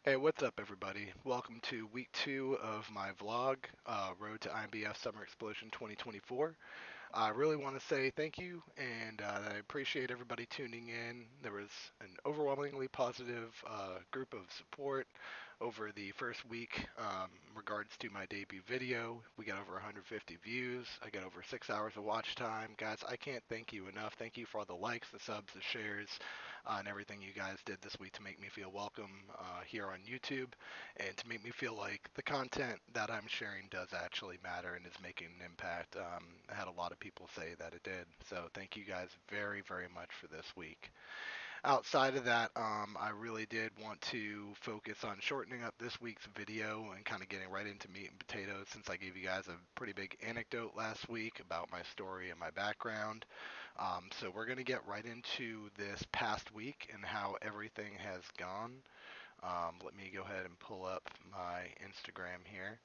Hey, what's up, everybody? Welcome to week 2 of my vlog, Road to INBF Summer Explosion 2024. I really want to say thank you, and I appreciate everybody tuning in. There was an overwhelmingly positive group of support over the first week in regards to my debut video. We got over 150 views. I got over 6 hours of watch time. Guys, I can't thank you enough. Thank you for all the likes, the subs, the shares, and everything you guys did this week to make me feel welcome here on YouTube and to make me feel like the content that I'm sharing does actually matter and is making an impact. I had a lot of people say that it did. So thank you guys very, very much for this week. Outside of that, I really did want to focus on shortening up this week's video and kind of getting right into meat and potatoes since I gave you guys a pretty big anecdote last week about my story and my background. So we're going to get right into this past week and how everything has gone. Let me go ahead and pull up my Instagram here.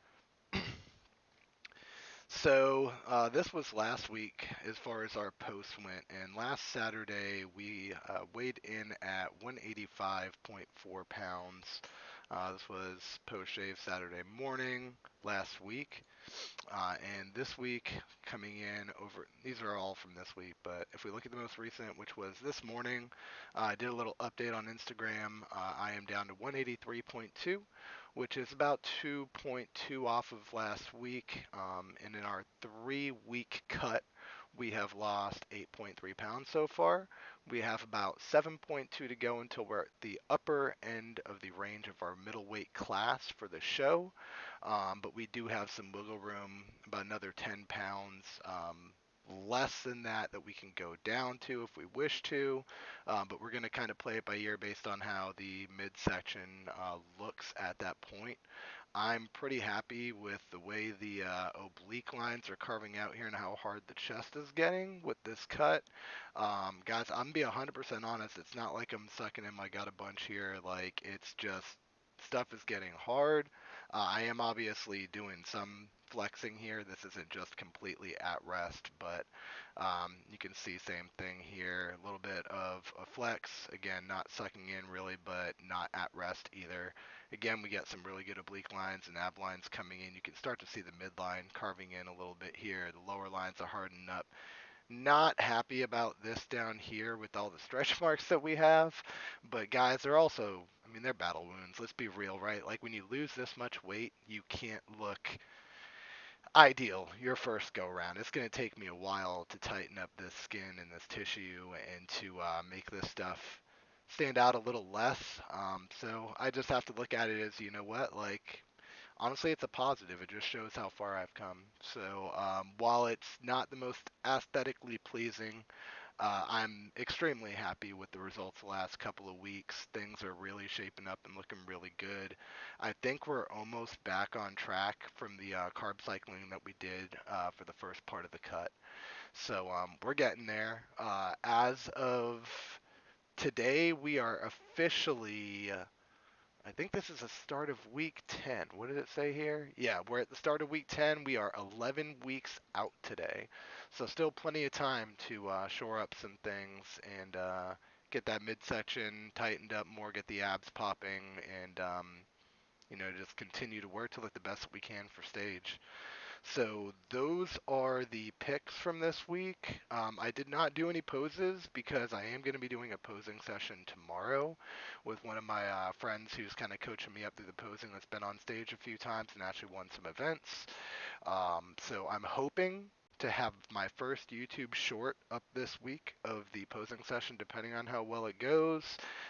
So this was last week as far as our posts went, and last Saturday we weighed in at 185.4 pounds. This was post shave Saturday morning last week, and this week coming in over. These are all from this week, but if we look at the most recent, which was this morning, I did a little update on Instagram. I am down to 183.2, which is about 2.2 off of last week. And in our 3 week cut, we have lost 8.3 pounds so far. We have about 7.2 to go until we're at the upper end of the range of our middleweight class for the show. But we do have some wiggle room, about another 10 pounds less than that we can go down to if we wish to. But we're going to kind of play it by ear based on how the midsection looks at that point. I'm pretty happy with the way the oblique lines are carving out here and how hard the chest is getting with this cut. Guys, I'm going to be 100% honest. It's not like I'm sucking in my gut a bunch here. Like, it's just stuff is getting hard. I am obviously doing some flexing here. This isn't just completely at rest, but you can see same thing here. A little bit of a flex. Again, not sucking in really, but not at rest either. Again, we get some really good oblique lines and ab lines coming in. You can start to see the midline carving in a little bit here. The lower lines are hardening up. Not happy about this down here with all the stretch marks that we have, but guys, they're also, I mean, they're battle wounds. Let's be real, right? Like when you lose this much weight, you can't look ideal your first go around. It's going to take me a while to tighten up this skin and this tissue and to make this stuff stand out a little less. So I just have to look at it as, you know what, like honestly, it's a positive. It just shows how far I've come. So while it's not the most aesthetically pleasing, I'm extremely happy with the results the last couple of weeks. Things are really shaping up and looking really good. I think we're almost back on track from the carb cycling that we did for the first part of the cut. So we're getting there. As of today, we are officially I think this is the start of week 10. What did it say here? Yeah, we're at the start of week 10. We are 11 weeks out today. So still plenty of time to shore up some things and get that midsection tightened up more, get the abs popping, and just continue to work to look the best that we can for stage. So those are the picks from this week. I did not do any poses because I am going to be doing a posing session tomorrow with one of my friends who's kind of coaching me up through the posing that's been on stage a few times and actually won some events. So I'm hoping to have my first YouTube short up this week of the posing session, depending on how well it goes,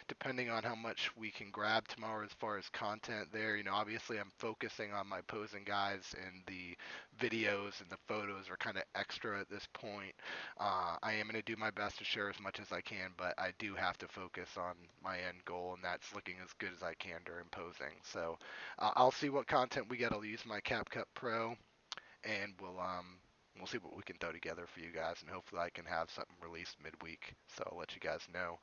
depending on how much we can grab tomorrow as far as content there. Obviously I'm focusing on my posing guys, and the videos and the photos are kind of extra at this point. I am going to do my best to share as much as I can, but I do have to focus on my end goal, and that's looking as good as I can during posing. So I'll see what content we get. I'll use my CapCut Pro, and we'll see what we can throw together for you guys, and hopefully I can have something released midweek. So I'll let you guys know.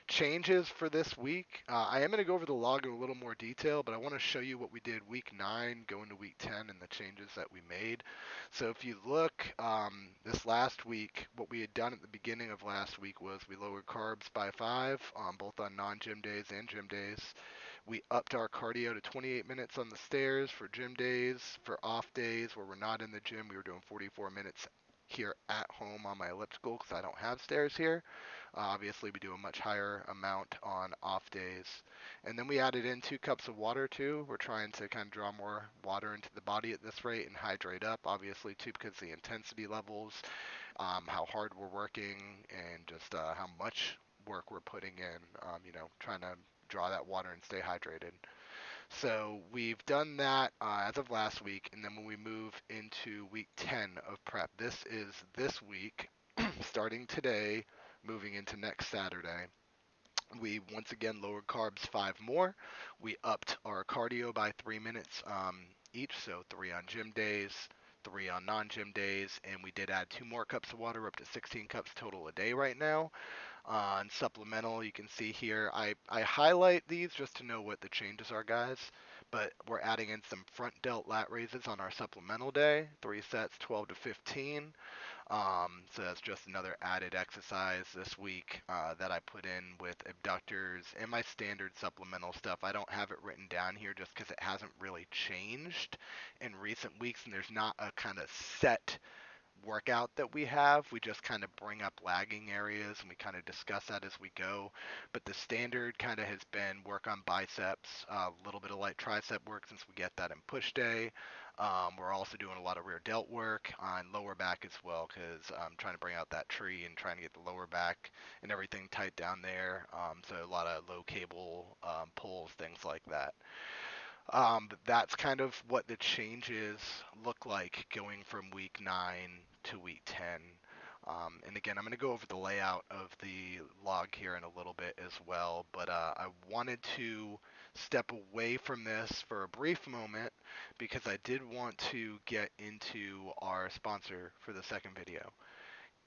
Changes for this week. I am going to go over the log in a little more detail, but I want to show you what we did week 9 going to week 10 and the changes that we made. So if you look, this last week, what we had done at the beginning of last week was we lowered carbs by 5, both on non-gym days and gym days. We upped our cardio to 28 minutes on the stairs for gym days. For off days where we're not in the gym, we were doing 44 minutes here at home on my elliptical because I don't have stairs here. Obviously, we do a much higher amount on off days. And then we added in 2 cups of water too. We're trying to kind of draw more water into the body at this rate and hydrate up, obviously, too, because the intensity levels, how hard we're working, and just how much work we're putting in, trying to draw that water and stay hydrated. So we've done that as of last week, and then when we move into week 10 of prep, this is this week, starting today, moving into next Saturday. We once again lowered carbs 5 more. We upped our cardio by 3 minutes each, so 3 on gym days, 3 on non-gym days, and we did add 2 more cups of water, up to 16 cups total a day right now. On supplemental, you can see here, I highlight these just to know what the changes are, guys. But we're adding in some front delt lat raises on our supplemental day, 3 sets, 12 to 15. So that's just another added exercise this week that I put in with abductors and my standard supplemental stuff. I don't have it written down here just because it hasn't really changed in recent weeks, and there's not a kind of set workout that we have. We just kind of bring up lagging areas and we kind of discuss that as we go. But the standard kind of has been work on biceps, a little bit of light tricep work since we get that in push day. We're also doing a lot of rear delt work on lower back as well because I'm trying to bring out that tree and trying to get the lower back and everything tight down there. So a lot of low cable pulls, things like that. But that's kind of what the changes look like going from week 9 to week 10. And again, I'm going to go over the layout of the log here in a little bit as well, but I wanted to step away from this for a brief moment because I did want to get into our sponsor for the second video.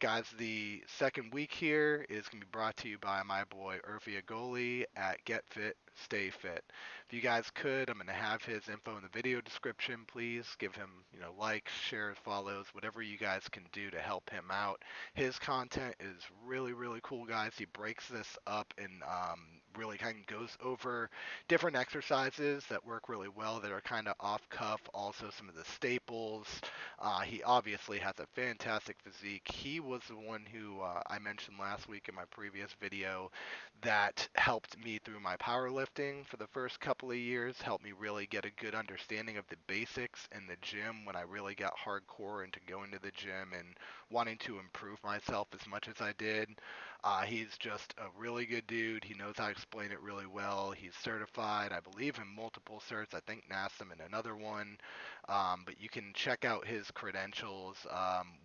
Guys, the second week here is going to be brought to you by my boy Urfi Agoli at Get Fit, Stay Fit. If you guys could, I'm going to have his info in the video description. Please give him, likes, shares, follows, whatever you guys can do to help him out. His content is really, really cool, guys. He breaks this up and really kind of goes over different exercises that work really well that are kind of off cuff. Also, some of the staples. He obviously has a fantastic physique. He was the one who I mentioned last week in my previous video that helped me through my powerlifting for the first couple of years, helped me really get a good understanding of the basics in the gym when I really got hardcore into going to the gym and wanting to improve myself as much as I did. He's just a really good dude. He knows how to explain it really well. He's certified, I believe, in multiple certs. I think NASM in another one. But you can check out his credentials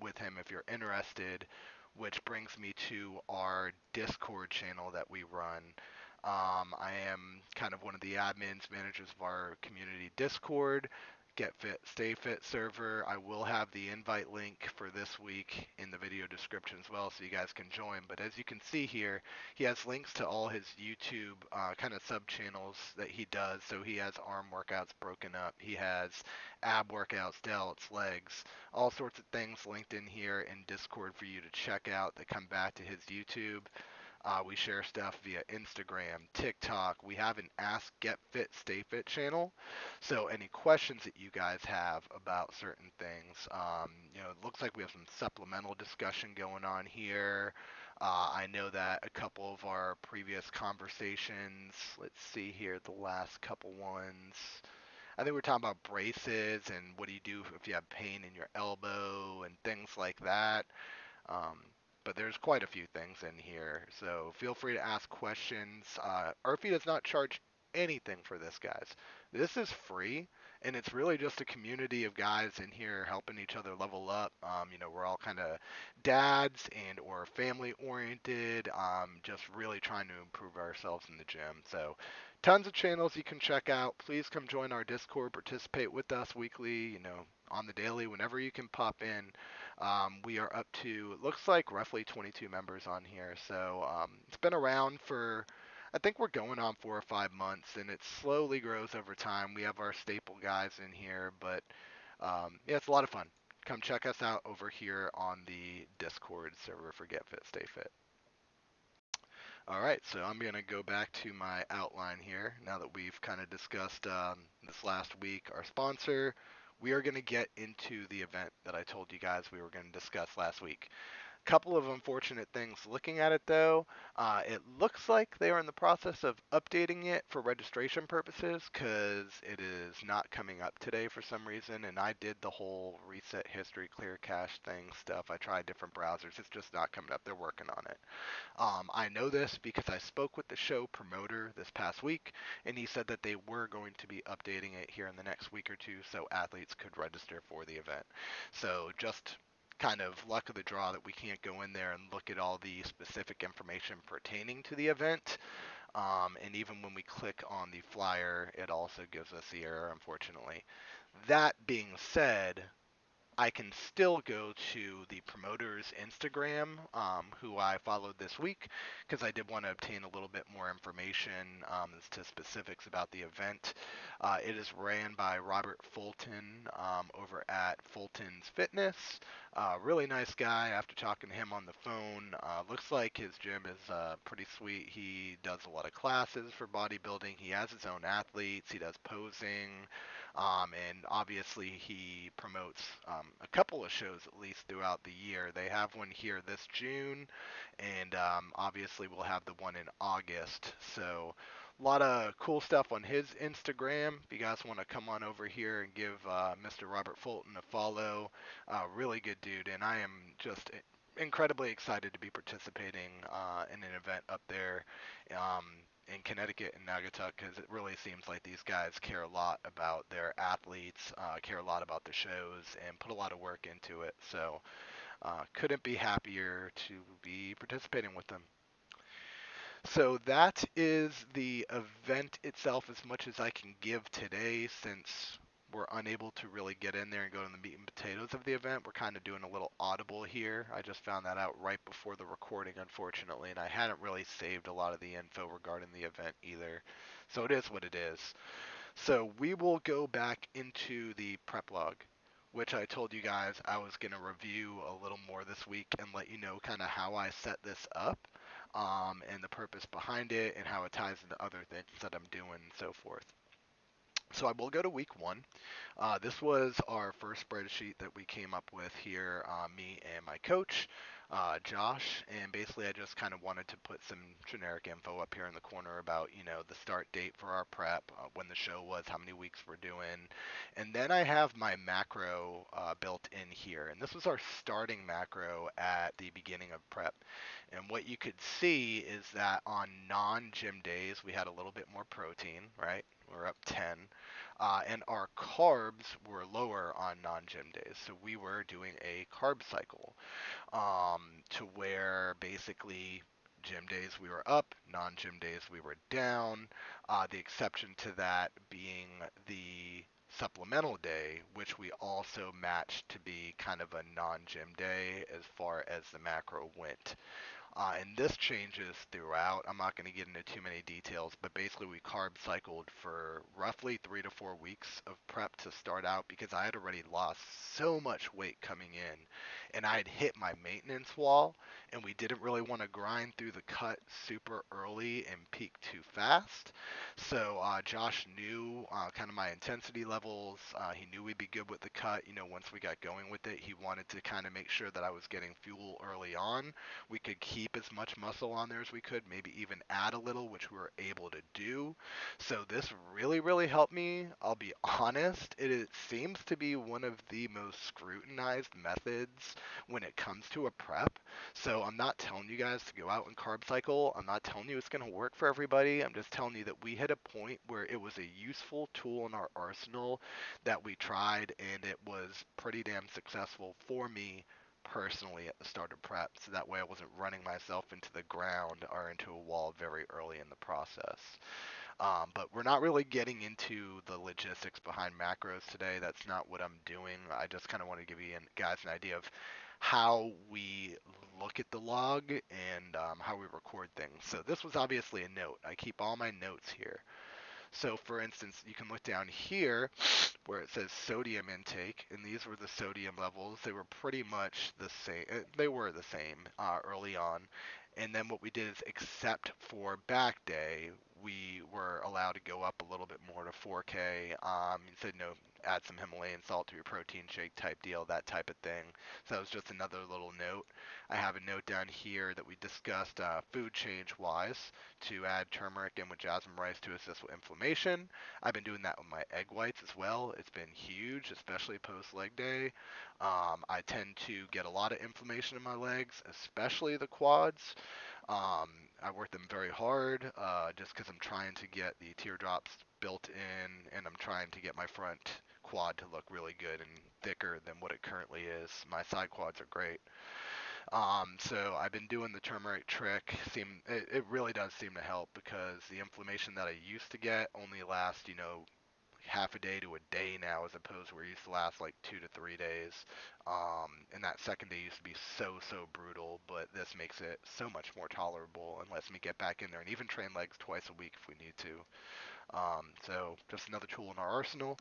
with him if you're interested, which brings me to our Discord channel that we run. I am kind of one of the admins, managers of our community Discord. Get Fit, Stay Fit server. I will have the invite link for this week in the video description as well so you guys can join. But as you can see here, he has links to all his YouTube kind of sub channels that he does. So he has arm workouts broken up. He has ab workouts, delts, legs, all sorts of things linked in here in Discord for you to check out that come back to his YouTube. We share stuff via Instagram, TikTok. We have an Ask Get Fit Stay Fit channel. So any questions that you guys have about certain things, it looks like we have some supplemental discussion going on here. I know that a couple of our previous conversations, let's see here, the last couple ones. I think we're talking about braces and what do you do if you have pain in your elbow and things like that. Um, but there's quite a few things in here, so feel free to ask questions. Urfi does not charge anything for this, guys. This is free, and it's really just a community of guys in here helping each other level up. We're all kind of dads and or family oriented, just really trying to improve ourselves in the gym. So tons of channels you can check out. Please come join our Discord, participate with us weekly, on the daily, whenever you can pop in. We are up to, it looks like roughly 22 members on here. So it's been around for, I think we're going on 4 or 5 months, and it slowly grows over time. We have our staple guys in here, but yeah, it's a lot of fun. Come check us out over here on the Discord server for Get Fit, Stay Fit. All right, so I'm going to go back to my outline here now that we've kind of discussed this last week our sponsor. We are going to get into the event that I told you guys we were going to discuss last week. Couple of unfortunate things looking at it though. It looks like they are in the process of updating it for registration purposes because it is not coming up today for some reason. And I did the whole reset history, clear cache thing stuff. I tried different browsers. It's just not coming up. They're working on it. I know this because I spoke with the show promoter this past week, and he said that they were going to be updating it here in the next week or two so athletes could register for the event. So just kind of luck of the draw that we can't go in there and look at all the specific information pertaining to the event. And even when we click on the flyer, it also gives us the error, unfortunately. That being said, I can still go to the promoter's Instagram, who I followed this week, because I did want to obtain a little bit more information as to specifics about the event. It is ran by Robert Fulton over at Fulton's Fitness. Really nice guy. After talking to him on the phone, looks like his gym is pretty sweet. He does a lot of classes for bodybuilding. He has his own athletes. He does posing. And obviously he promotes a couple of shows at least throughout the year. They have one here this June, and obviously we'll have the one in August. So a lot of cool stuff on his Instagram. If you guys want to come on over here and give Mr. Robert Fulton a follow, really good dude, and I am just incredibly excited to be participating in an event up there. Um, in Connecticut and Naugatuck because it really seems like these guys care a lot about their athletes, care a lot about the shows, and put a lot of work into it. So couldn't be happier to be participating with them. So that is the event itself as much as I can give today since we're unable to really get in there and go to the meat and potatoes of the event. We're kind of doing a little audible here. I just found that out right before the recording, unfortunately, and I hadn't really saved a lot of the info regarding the event either. So it is what it is. So we will go back into the prep log, which I told you guys I was going to review a little more this week and let you know kind of how I set this up, and the purpose behind it and how it ties into other things that I'm doing and so forth. So I will go to week one. This was our first spreadsheet that we came up with here, me and my coach, Josh, and basically I just kind of wanted to put some generic info up here in the corner about, the start date for our prep, when the show was, how many weeks we're doing, and then I have my macro built in here, and this was our starting macro at the beginning of prep. And what you could see is that on non-gym days, we had a little bit more protein, right? We're up 10. And our carbs were lower on non-gym days. So we were doing a carb cycle, to where basically gym days we were up, non-gym days we were down. The exception to that being the supplemental day, which we also matched to be kind of a non-gym day as far as the macro went. And this changes throughout. I'm not going to get into too many details, but basically we carb cycled for roughly 3 to 4 weeks of prep to start out because I had already lost so much weight coming in, and I had hit my maintenance wall, and we didn't really want to grind through the cut super early and peak too fast. So Josh knew kind of my intensity levels. He knew we'd be good with the cut. Once we got going with it, he wanted to kind of make sure that I was getting fuel early on. We could keep as much muscle on there as we could, maybe even add a little, which we were able to do. So this really, really helped me. I'll be honest, it seems to be one of the most scrutinized methods when it comes to a prep. So I'm not telling you guys to go out and carb cycle. I'm not telling you it's going to work for everybody. I'm just telling you that we hit a point where it was a useful tool in our arsenal that we tried, and it was pretty damn successful for me personally at the start of prep, so that way I wasn't running myself into the ground or into a wall very early in the process. But we're not really getting into the logistics behind macros today. That's not what I'm doing. I just kind of want to give you guys an idea of how we look at the log and how we record things. So this was obviously a note. I keep all my notes here. So for instance, you can look down here where it says sodium intake, and these were the sodium levels. They were pretty much the same. They were the same early on. And then what we did is, except for back day, we were allowed to go up a little bit more to 4K. You said no, add some Himalayan salt to your protein shake type deal, that type of thing. So that was just another little note. I have a note down here that we discussed food change wise to add turmeric in with jasmine rice to assist with inflammation. I've been doing that with my egg whites as well. It's been huge, especially post leg day. I tend to get a lot of inflammation in my legs, especially the quads. Um, I work them very hard just because I'm trying to get the teardrops built in, and I'm trying to get my front quad to look really good and thicker than what it currently is. My side quads are great. So I've been doing the turmeric trick. It really does seem to help because the inflammation that I used to get only lasts, half a day to a day now, as opposed to where it used to last like 2 to 3 days. And that second day used to be so brutal, but this makes it so much more tolerable and lets me get back in there and even train legs twice a week if we need to. So just another tool in our arsenal.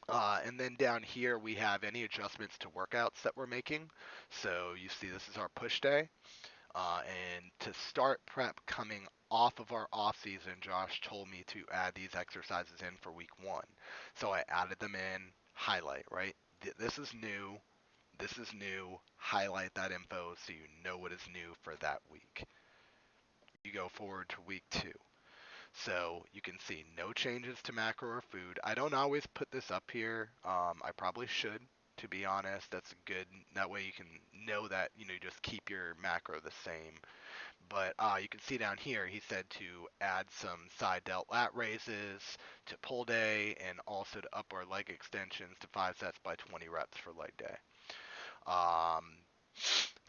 And then down here we have any adjustments to workouts that we're making. So you see this is our push day. And to start prep coming off of our off season, Josh told me to add these exercises in for week one. So I added them in, highlight, right? This is new. This is new. Highlight that info so you know what is new for that week. You go forward to week two. So you can see no changes to macro or food. I don't always put this up here. I probably should, to be honest. That's good. That way you can know that, you just keep your macro the same. But you can see down here, he said to add some side delt lat raises to pull day and also to up our leg extensions to 5 sets by 20 reps for leg day.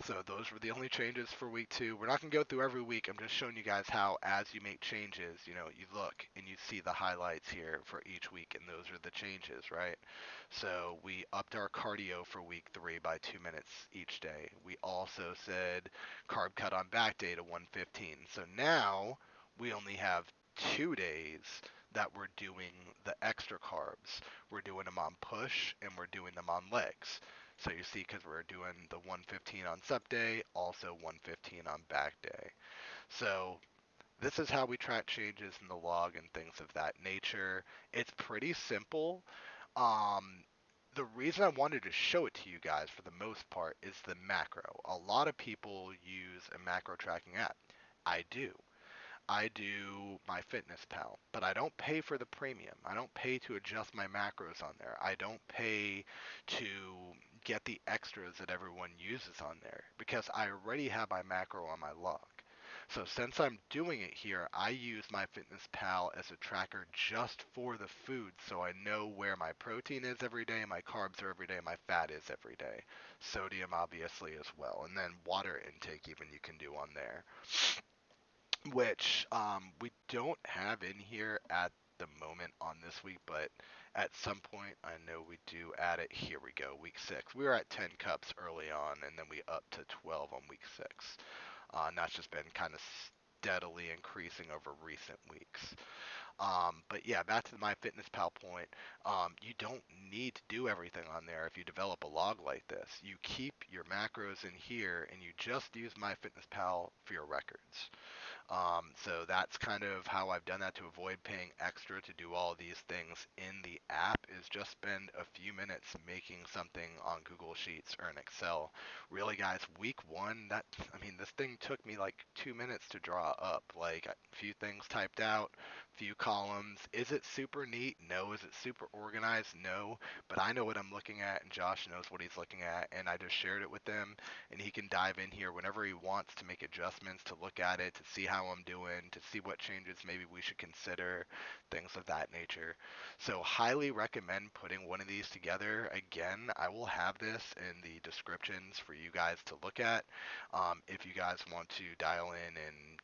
So those were the only changes for week two. We're not going to go through every week. I'm just showing you guys how, as you make changes, you look and you see the highlights here for each week, and those are the changes, right? So we upped our cardio for week 3 by 2 minutes each day. We also said carb cut on back day to 115. So now we only have 2 days that we're doing the extra carbs. We're doing them on push and we're doing them on legs. So you see, because we're doing the 115 on sup day, also 115 on back day. So this is how we track changes in the log and things of that nature. It's pretty simple. The reason I wanted to show it to you guys for the most part is the macro. A lot of people use a macro tracking app. I do. I do my Fitness Pal, but I don't pay for the premium. I don't pay to adjust my macros on there. I don't pay to get the extras that everyone uses on there because I already have my macro on my log. So since I'm doing it here, I use my Fitness Pal as a tracker just for the food so I know where my protein is every day, my carbs are every day, my fat is every day. Sodium obviously as well. And then water intake even you can do on there, which we don't have in here at the moment on this week, but at some point I know we do add it. Here we go, week 6. We were at 10 cups early on, and then we up to 12 on week 6. And that's just been kind of steadily increasing over recent weeks. But yeah, back to my MyFitnessPal point, you don't need to do everything on there if you develop a log like this. You keep your macros in here, and you just use MyFitnessPal for your records. So that's kind of how I've done that to avoid paying extra to do all these things in the app, is just spend a few minutes making something on Google Sheets or in Excel. Really, guys, week 1, this thing took me like 2 minutes to draw up, like a few things typed out, few columns. Is it super neat? No. Is it super organized? No. But I know what I'm looking at, and Josh knows what he's looking at, and I just shared it with him, and he can dive in here whenever he wants to make adjustments, to look at it, to see how I'm doing, to see what changes maybe we should consider, things of that nature. So highly recommend putting one of these together. Again, I will have this in the descriptions for you guys to look at. If you guys want to dial in and,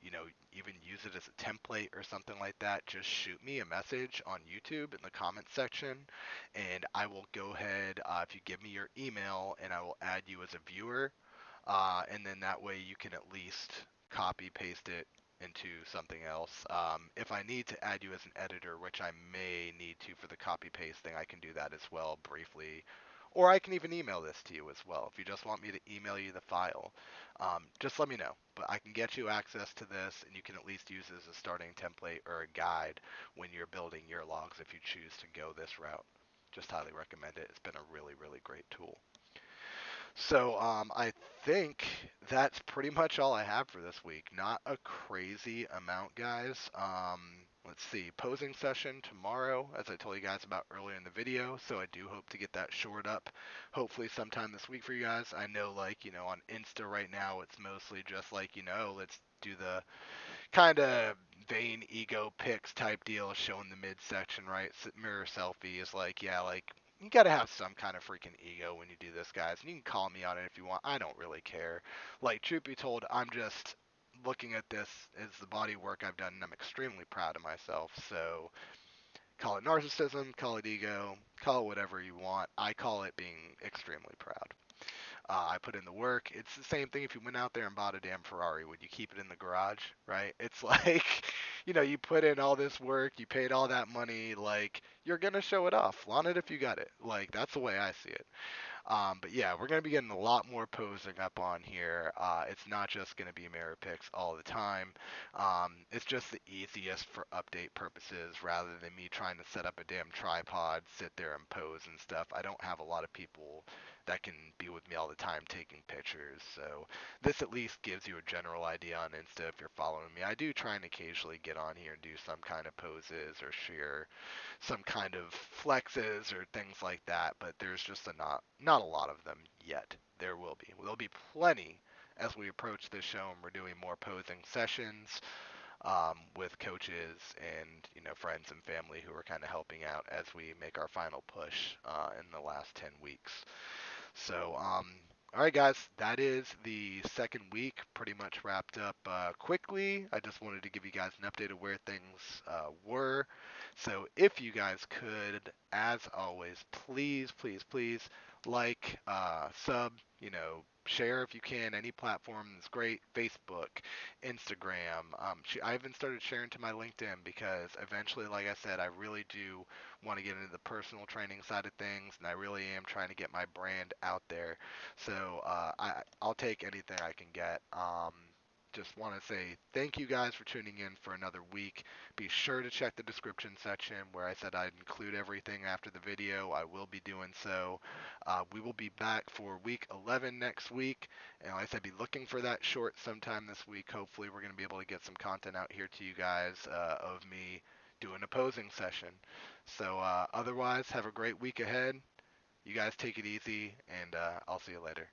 even use it as a template or something like that, just shoot me a message on YouTube in the comments section, and I will go ahead, if you give me your email, and I will add you as a viewer, and then that way you can at least copy paste it into something else. If I need to add you as an editor, which I may need to for the copy paste thing, I can do that as well briefly, or I can even email this to you as well. If you just want me to email you the file, just let me know. But I can get you access to this, and you can at least use it as a starting template or a guide when you're building your logs if you choose to go this route. Just highly recommend it. It's been a really, really great tool. So I think that's pretty much all I have for this week. Not a crazy amount, guys. Let's see, posing session tomorrow, as I told you guys about earlier in the video. So I do hope to get that shored up, hopefully sometime this week for you guys. I know, like, on Insta right now, it's mostly just like, let's do the kind of vain ego pics type deal, showing the midsection, right? Mirror selfie is like, yeah, like you gotta have some kind of freaking ego when you do this, guys. And you can call me on it if you want. I don't really care. Like, truth be told, I'm just looking at this as the body work I've done, and I'm extremely proud of myself. So call it narcissism, call it ego, call it whatever you want. I call it being extremely proud. I put in the work. It's the same thing if you went out there and bought a damn Ferrari. Would you keep it in the garage, right? It's like, you put in all this work, you paid all that money, like, you're going to show it off. Flaunt it if you got it. Like, that's the way I see it. But yeah, we're going to be getting a lot more posing up on here. It's not just going to be mirror pics all the time. It's just the easiest for update purposes rather than me trying to set up a damn tripod, sit there and pose and stuff. I don't have a lot of people that can be with me all the time taking pictures. So this at least gives you a general idea on Insta if you're following me. I do try and occasionally get on here and do some kind of poses or share some kind of flexes or things like that, but there's just not a lot of them yet. There will be. There'll be plenty as we approach this show and we're doing more posing sessions with coaches and friends and family who are kind of helping out as we make our final push in the last 10 weeks. So, all right, guys, that is the second week pretty much wrapped up quickly. I just wanted to give you guys an update of where things were. So, if you guys could, as always, please, please, please like, sub, share if you can. Any platform is great. Facebook, Instagram. I even started sharing to my LinkedIn because eventually, like I said, I really do want to get into the personal training side of things, and I really am trying to get my brand out there. So I'll take anything I can get. Just want to say thank you guys for tuning in for another week. Be sure to check the description section where I said I'd include everything after the video. I will be doing so. We will be back for week 11 next week. And like I said, be looking for that short sometime this week. Hopefully we're going to be able to get some content out here to you guys of me doing a posing session. So otherwise, have a great week ahead. You guys take it easy, and I'll see you later.